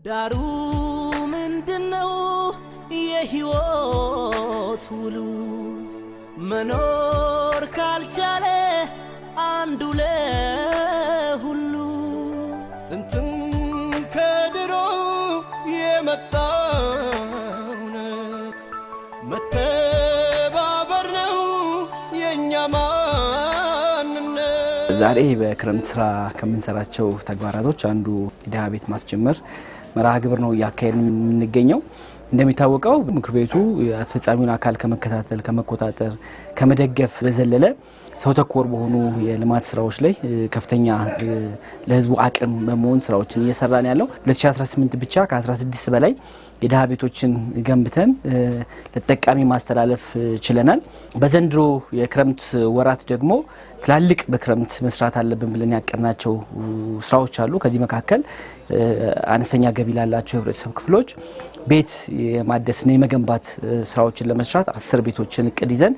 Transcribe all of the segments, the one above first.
ዳሩ ምንድነው የህይወት ውሉ መኖር ካልቻለ አንዱ ለሁሉ ጥንትም ከድሮ የመጣውነት መተባበር ነው የኛ ማንነት ዛሬ በክረምት ስራ ከመንሰራቸው ተግባራቶች አንዱ የደሃ ቤት ማስጀመር መርሃ ግብር ነው ያካሄድን የምንገኘው እንደሚታወቀው ምክር ቤቱ አስፈጻሚውን አካል ከመከታተል ከመቆጣጠር ከመደገፍ በዘለለ ሰው ተኮር በሆኑ የልማት ስራዎች ላይ ከፍተኛ ለህዝቡ አቅም በመሆን ስራዎችን እየሰራን ያለው 2018 ብቻ ከ16 በላይ የደሃ ቤቶችን ገንብተን ለተጠቃሚ ማስተላለፍ ችለናል በዘንድሮ የክረምት ወራት ደግሞ ትላልቅ በክረምት መስራት አለብን ብለን ያቀርናቸው ስራዎች አሉ ከዚህ መካከል አነስተኛ ገቢ ላላቸው ህብረተሰብ ክፍሎች ቤት የማደስና የመገንባት ስራዎችን ለመስራት 10 ቤቶችን እቅድ ይዘን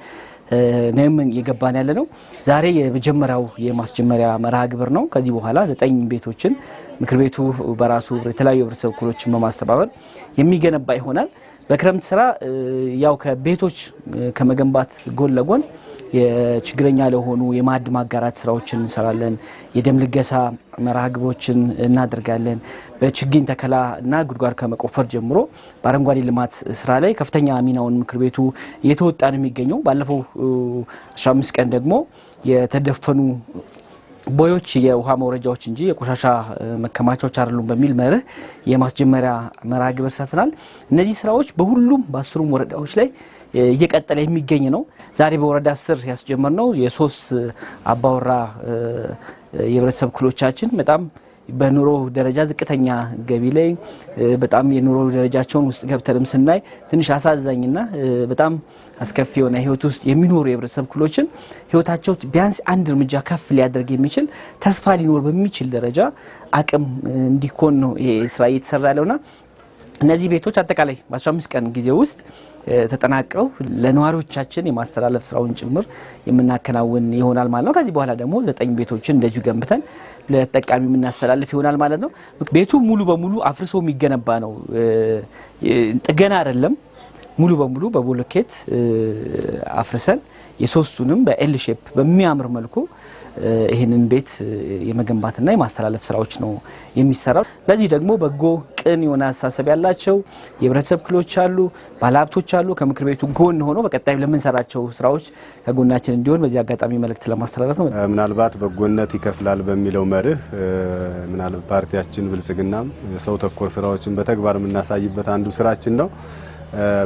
ነም የገባን ያለ ነው ዛሬ የመጀመሪያው የማስጀመሪያ መርሃ ግብር ነው ከዚህ በኋላ 9 ቤቶችን ምክር ቤቱ በራሱ የተለያዩ ህብረተሰብ ክፍሎችን በማስተባበር የሚገነባ ይሆናል በክረምት ስራ ያው ከቤቶች ከመገንባት ጎን ለጎን የችግረኛ ለሆኑ የማድ ማጋራት ስራዎችን እንሰራለን የደም ልገሳ መርሃ ግብሮችን እናደርጋለን በችግኝ ተከላ እና ጉድጓድ ከመቆፈር ጀምሮ በአረንጓዴ ልማት ስራ ላይ ከፍተኛ ሚናውን ምክር ቤቱ እየተወጣን የሚገኘው ባለፈው 15 ቀን ደግሞ የተደፈኑ ቦዮች የውሃ መውረጃዎች እንጂ የቆሻሻ መከማቻዎች አይደሉም በሚል መርህ የማስጀመሪያ መርሃ ግብር ሰርተናል እነዚህ ስራዎች በሁሉም በ10ም ወረዳዎች ላይ እየቀጠለ የሚገኝ ነው ዛሬ በወረዳ 10 ያስጀመርነው የ3 አባወራ የህብረተሰብ ክፍሎቻችን በጣም በኑሮ ደረጃ ዝቅተኛ ገቢ ላይ በጣም የኑሮ ደረጃቸውን ውስጥ ገብተንም ስናይ ትንሽ አሳዛኝና በጣም አስከፊ የሆነ ህይወት ውስጥ የሚኖሩ የህብረተሰብ ክፍሎችን ህይወታቸው ቢያንስ አንድ እርምጃ ከፍ ሊያደርግ የሚችል ተስፋ ሊኖር በሚችል ደረጃ አቅም እንዲኮን ነው ይሄ ስራ እየተሰራ ያለውና እነዚህ ቤቶች አጠቃላይ በ15 ቀን ጊዜ ውስጥ ተጠናቀው ለነዋሪዎቻችን የማስተላለፍ ስራውን ጭምር የምናከናውን ይሆናል ማለት ነው ከዚህ በኋላ ደግሞ 9 ቤቶችን እንደዚሁ ገንብተን ለተጠቃሚ የምናስተላልፍ ይሆናል ማለት ነው ቤቱ ሙሉ በሙሉ አፍርሶ የሚገነባ ነው ጥገና አይደለም ሙሉ በሙሉ በብሎኬት አፍርሰን የሶስቱንም በኤል ሼፕ በሚያምር መልኩ ይሄንን ቤት የመገንባትና የማስተላለፍ ስራዎች ነው የሚሰራው ለዚህ ደግሞ በጎ ቅን የሆነ አሳሰብ ያላቸው የህብረተሰብ ክፍሎች አሉ ባለሀብቶች አሉ ከምክር ቤቱ ጎን ሆኖ በቀጣይ ለምንሰራቸው ስራዎች ከጎናችን እንዲሆን በዚህ አጋጣሚ መልእክት ለማስተላለፍ ነው ምናልባት በጎነት ይከፍላል በሚለው መርህ ምናልባት ፓርቲያችን ብልጽግናም ሰው ተኮር ስራዎችን በተግባር የምናሳይበት አንዱ ስራችን ነው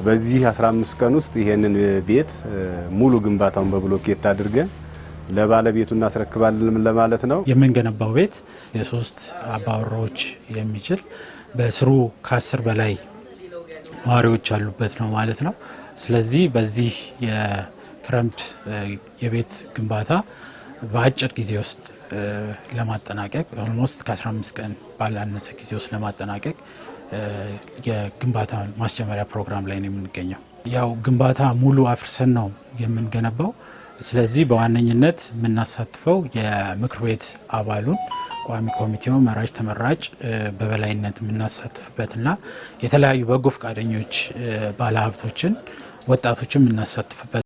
በዚህ 15 ቀን ውስጥ ይሄንን ቤት ሙሉ ግንባታውን በብሎኬት አድርገን ለባለቤቱ እናስረክባለን ለማለት ነው የምንገነባው ቤት የ3 አባወራዎች የሚችል በስሩ ከ10 በላይ ነዋሪዎች ያሉበት ነው ማለት ነው ስለዚህ በዚህ የክረምት የቤት ግንባታ በአጭር ጊዜ ውስጥ ለማጠናቀቅ ኦልሞስት ከ15 ቀን ባላነሰ ጊዜ ውስጥ ለማጠናቀቅ የግንባታ ማስጀመሪያ ፕሮግራም ላይ ነው የምንገኘው ያው ግንባታ ሙሉ አፍርሰን ነው የምንገነባው ስለዚህ በዋነኝነት የምናሳትፈው የምክር ቤት አባሉን ቋሚ ኮሚቴው መራጭ ተመራጭ በበላይነት የምናሳትፍበትና የተለያዩ በጎ ፈቃደኞች ባለሀብቶችን ወጣቶችን የምናሳትፍበት